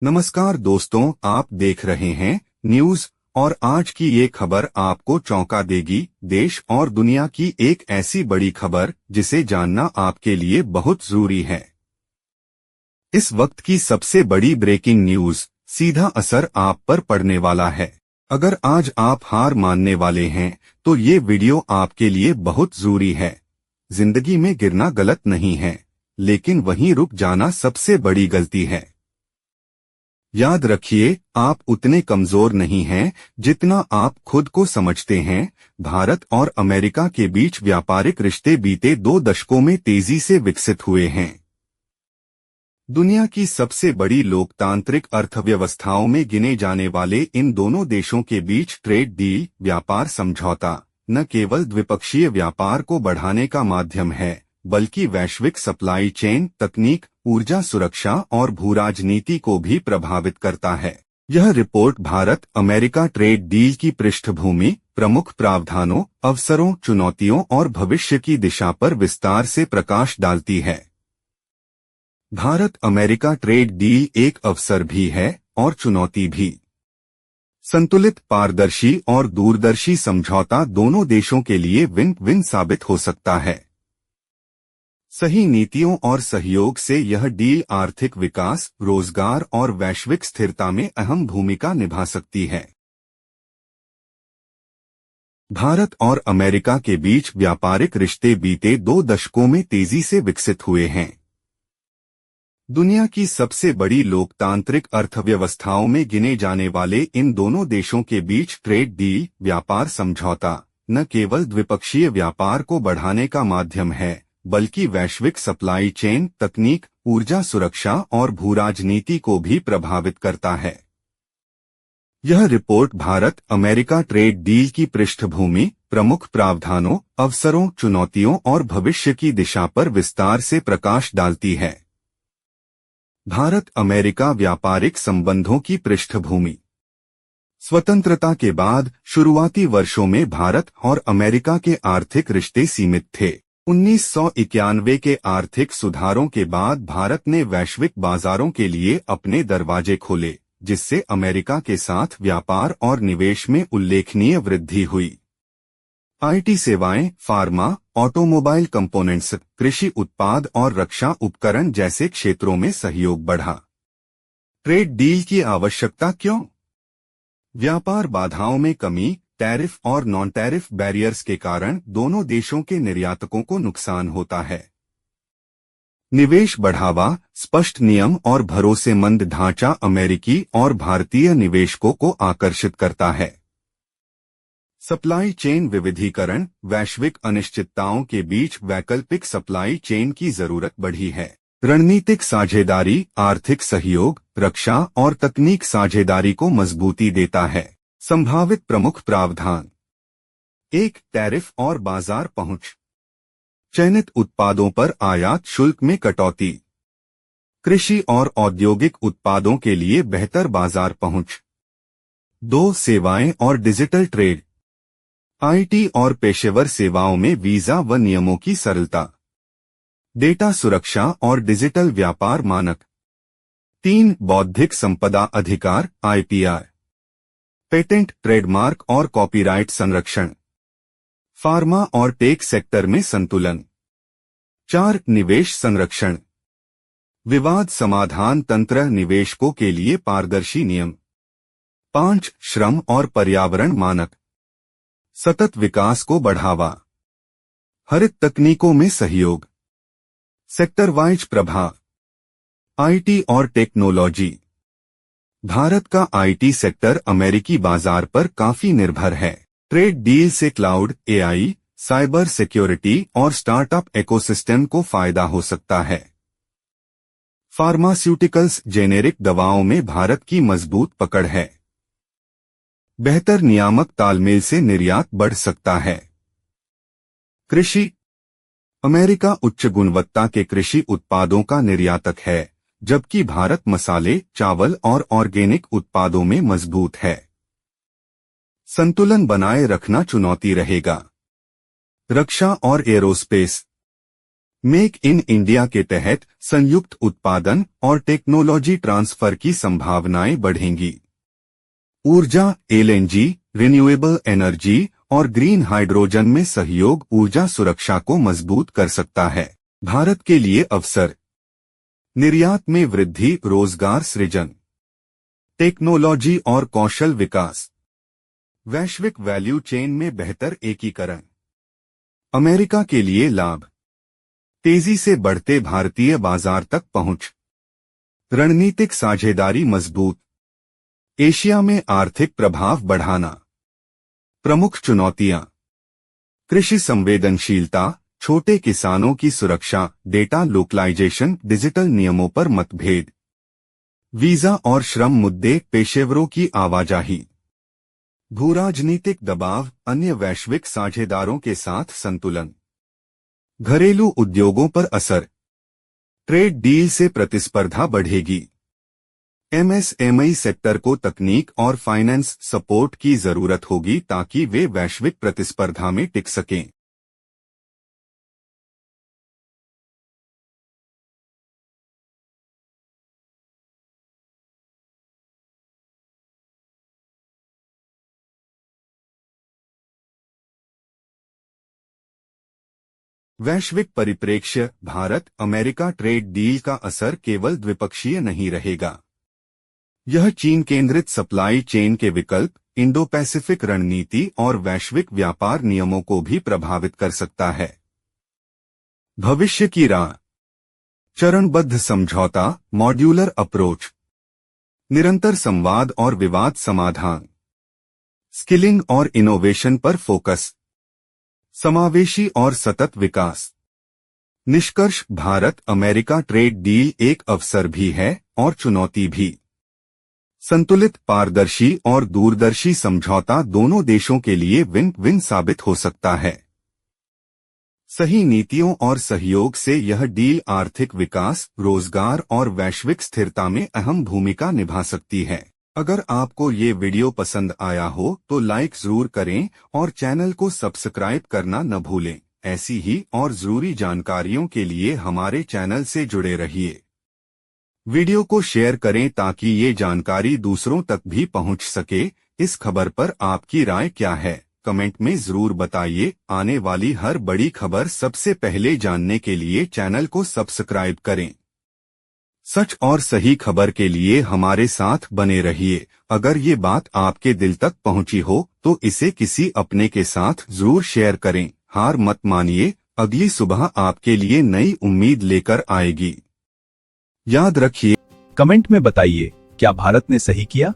नमस्कार दोस्तों, आप देख रहे हैं न्यूज। और आज की ये खबर आपको चौंका देगी। देश और दुनिया की एक ऐसी बड़ी खबर जिसे जानना आपके लिए बहुत जरूरी है। इस वक्त की सबसे बड़ी ब्रेकिंग न्यूज, सीधा असर आप पर पड़ने वाला है। अगर आज आप हार मानने वाले हैं तो ये वीडियो आपके लिए बहुत जरूरी है। जिंदगी में गिरना गलत नहीं है, लेकिन वहीं रुक जाना सबसे बड़ी गलती है। याद रखिए, आप उतने कमजोर नहीं हैं जितना आप खुद को समझते हैं। भारत और अमेरिका के बीच व्यापारिक रिश्ते बीते 2 दशकों में तेजी से विकसित हुए हैं। दुनिया की सबसे बड़ी लोकतांत्रिक अर्थव्यवस्थाओं में गिने जाने वाले इन दोनों देशों के बीच ट्रेड डील, व्यापार समझौता, न केवल द्विपक्षीय व्यापार को बढ़ाने का माध्यम है, बल्कि वैश्विक सप्लाई चेन, तकनीक, ऊर्जा सुरक्षा और भूराजनीति को भी प्रभावित करता है। यह report Bharat America trade deal की पृष्ठभूमि, प्रमुख प्रावधानों, अवसरों, चुनौतियों और भविष्य की दिशा पर विस्तार से प्रकाश डालती है। भारत अमेरिका ट्रेड डील एक अवसर भी है और चुनौती भी। संतुलित, पारदर्शी और दूरदर्शी समझौता दोनों देशों के लिए विन विन साबित हो सकता है। सही नीतियों और सहयोग से यह डील आर्थिक विकास, रोजगार और वैश्विक स्थिरता में अहम भूमिका निभा सकती है। भारत और अमेरिका के बीच व्यापारिक रिश्ते बीते 2 दशकों में तेजी से विकसित हुए हैं। दुनिया की सबसे बड़ी लोकतांत्रिक अर्थव्यवस्थाओं में गिने जाने वाले इन दोनों देशों के बीच ट्रेड डील, व्यापार समझौता, न केवल द्विपक्षीय व्यापार को बढ़ाने का माध्यम है, बल्कि वैश्विक सप्लाई चेन, तकनीक, ऊर्जा सुरक्षा और भूराजनीति को भी प्रभावित करता है। यह report Bharat America trade deal की पृष्ठभूमि, प्रमुख प्रावधानों, अवसरों, चुनौतियों और भविष्य की दिशा पर विस्तार से प्रकाश डालती है। भारत अमेरिका व्यापारिक संबंधों की पृष्ठभूमि। स्वतंत्रता के बाद शुरुआती वर्षों में भारत और अमेरिका के आर्थिक रिश्ते सीमित थे। 1991 के आर्थिक सुधारों के बाद भारत ने वैश्विक बाजारों के लिए अपने दरवाजे खोले, जिससे अमेरिका के साथ व्यापार और निवेश में उल्लेखनीय वृद्धि हुई। आईटी सेवाएं, फार्मा, ऑटोमोबाइल कंपोनेंट्स, कृषि उत्पाद और रक्षा उपकरण जैसे क्षेत्रों में सहयोग बढ़ा। ट्रेड डील की आवश्यकता क्यों? व्यापार बाधाओं में कमी, टैरिफ और नॉन टैरिफ बैरियर्स के कारण दोनों देशों के निर्यातकों को नुकसान होता है। निवेश बढ़ावा, स्पष्ट नियम और भरोसेमंद ढांचा अमेरिकी और भारतीय निवेशकों को आकर्षित करता है। सप्लाई चेन विविधीकरण, वैश्विक अनिश्चितताओं के बीच वैकल्पिक सप्लाई चेन की जरूरत बढ़ी है। रणनीतिक साझेदारी, आर्थिक सहयोग, रक्षा और तकनीक साझेदारी को मजबूती देता है। संभावित प्रमुख प्रावधान: 1. टैरिफ और बाजार पहुंच। चयनित उत्पादों पर आयात शुल्क में कटौती। कृषि और औद्योगिक उत्पादों के लिए बेहतर बाजार पहुंच। 2. सेवाएं और डिजिटल ट्रेड। आईटी और पेशेवर सेवाओं में वीजा व नियमों की सरलता। डेटा सुरक्षा और डिजिटल व्यापार मानक। 3. बौद्धिक संपदा अधिकार, आईपीआर। पेटेंट, ट्रेडमार्क और कॉपीराइट संरक्षण। फार्मा और टेक सेक्टर में संतुलन। 4. निवेश संरक्षण। विवाद समाधान तंत्र, निवेशकों के लिए पारदर्शी नियम। 5. श्रम और पर्यावरण मानक। सतत विकास को बढ़ावा। हरित तकनीकों में सहयोग। सेक्टर वाइज प्रभाव। आईटी और टेक्नोलॉजी। भारत का आईटी सेक्टर अमेरिकी बाजार पर काफी निर्भर है। ट्रेड डील से क्लाउड, एआई, साइबर सिक्योरिटी और स्टार्टअप इकोसिस्टम को फायदा हो सकता है। फार्मास्यूटिकल्स, जेनेरिक दवाओं में भारत की मजबूत पकड़ है। बेहतर नियामक तालमेल से निर्यात बढ़ सकता है। कृषि। अमेरिका उच्च गुणवत्ता के कृषि उत्पादों का निर्यातक है, जबकि भारत मसाले, चावल और ऑर्गेनिक उत्पादों में मजबूत है। संतुलन बनाए रखना चुनौती रहेगा। रक्षा और एरोस्पेस। मेक इन इंडिया के तहत संयुक्त उत्पादन और टेक्नोलॉजी ट्रांसफर की संभावनाएं बढ़ेंगी। ऊर्जा, एलएनजी, रिन्यूएबल एनर्जी और ग्रीन हाइड्रोजन में सहयोग ऊर्जा सुरक्षा को मजबूत कर सकता है। भारत के लिए अवसर, निर्यात में वृद्धि, रोजगार सृजन, टेक्नोलॉजी और कौशल विकास, वैश्विक वैल्यू चेन में बेहतर एकीकरण। अमेरिका के लिए लाभ, तेजी से बढ़ते भारतीय बाजार तक पहुंच, रणनीतिक साझेदारी मजबूत, एशिया में आर्थिक प्रभाव बढ़ाना। प्रमुख चुनौतियां, कृषि संवेदनशीलता, छोटे किसानों की सुरक्षा, डेटा लोकलाइजेशन, डिजिटल नियमों पर मतभेद, वीजा और श्रम मुद्दे, पेशेवरों की आवाजाही, भूराजनीतिक दबाव, अन्य वैश्विक साझेदारों के साथ संतुलन। घरेलू उद्योगों पर असर, ट्रेड डील से प्रतिस्पर्धा बढ़ेगी। एमएसएमई सेक्टर को तकनीक और फाइनेंस सपोर्ट की जरूरत होगी ताकि वे वैश्विक प्रतिस्पर्धा में टिक सकें। वैश्विक परिप्रेक्ष्य, भारत अमेरिका ट्रेड डील का असर केवल द्विपक्षीय नहीं रहेगा। यह चीन केंद्रित सप्लाई चेन के विकल्प, इंडो पैसिफिक रणनीति और वैश्विक व्यापार नियमों को भी प्रभावित कर सकता है। भविष्य की राह, चरणबद्ध समझौता, मॉड्यूलर अप्रोच, निरंतर संवाद और विवाद समाधान, स्किलिंग और इनोवेशन पर फोकस, समावेशी और सतत विकास। निष्कर्ष, भारत अमेरिका ट्रेड डील एक अवसर भी है और चुनौती भी। संतुलित, पारदर्शी और दूरदर्शी समझौता दोनों देशों के लिए विन विन साबित हो सकता है। सही नीतियों और सहयोग से यह डील आर्थिक विकास, रोजगार और वैश्विक स्थिरता में अहम भूमिका निभा सकती है। अगर आपको ये वीडियो पसंद आया हो तो लाइक जरूर करें और चैनल को सब्सक्राइब करना न भूलें। ऐसी ही और जरूरी जानकारियों के लिए हमारे चैनल से जुड़े रहिए। वीडियो को शेयर करें ताकि ये जानकारी दूसरों तक भी पहुंच सके। इस खबर पर आपकी राय क्या है, कमेंट में जरूर बताइए। आने वाली हर बड़ी खबर सबसे पहले जानने के लिए चैनल को सब्सक्राइब करें। सच और सही खबर के लिए हमारे साथ बने रहिए। अगर ये बात आपके दिल तक पहुंची हो तो इसे किसी अपने के साथ जरूर शेयर करें। हार मत मानिए, अगली सुबह आपके लिए नई उम्मीद लेकर आएगी। याद रखिए, कमेंट में बताइए, क्या भारत ने सही किया